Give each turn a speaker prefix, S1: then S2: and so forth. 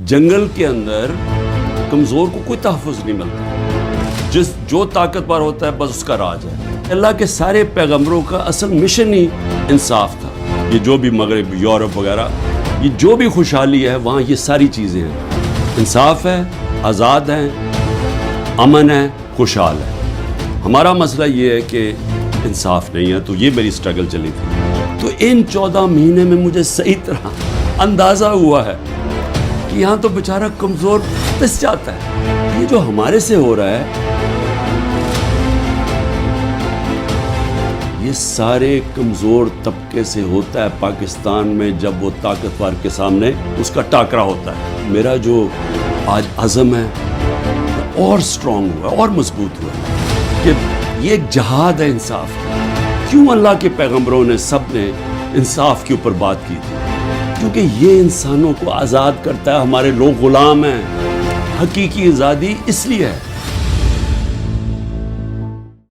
S1: جنگل کے اندر کمزور کو کوئی تحفظ نہیں ملتا، جو طاقتور ہوتا ہے بس اس کا راج ہے۔ اللہ کے سارے پیغمبروں کا اصل مشن ہی انصاف تھا۔ یہ جو بھی مغرب، یورپ وغیرہ، یہ جو بھی خوشحالی ہے وہاں یہ ساری چیزیں ہیں، انصاف ہے، آزاد ہیں، امن ہے، خوشحال ہے۔ ہمارا مسئلہ یہ ہے کہ انصاف نہیں ہے، تو یہ میری سٹرگل چلی تھی۔ تو ان 14 مہینے میں مجھے صحیح طرح اندازہ ہوا ہے کہ یہاں تو بیچارہ کمزور پس جاتا ہے۔ یہ جو ہمارے سے ہو رہا ہے یہ سارے کمزور طبقے سے ہوتا ہے پاکستان میں، جب وہ طاقتور کے سامنے اس کا ٹاکرا ہوتا ہے۔ میرا جو آج عزم ہے اور سٹرونگ ہوا، اور مضبوط ہوا کہ یہ ایک جہاد ہے انصاف کا۔ کیوں اللہ کے پیغمبروں نے سب نے انصاف کے اوپر بات کی تھی؟ کیونکہ یہ انسانوں کو آزاد کرتا ہے۔ ہمارے لوگ غلام ہیں، حقیقی آزادی اس لیے ہے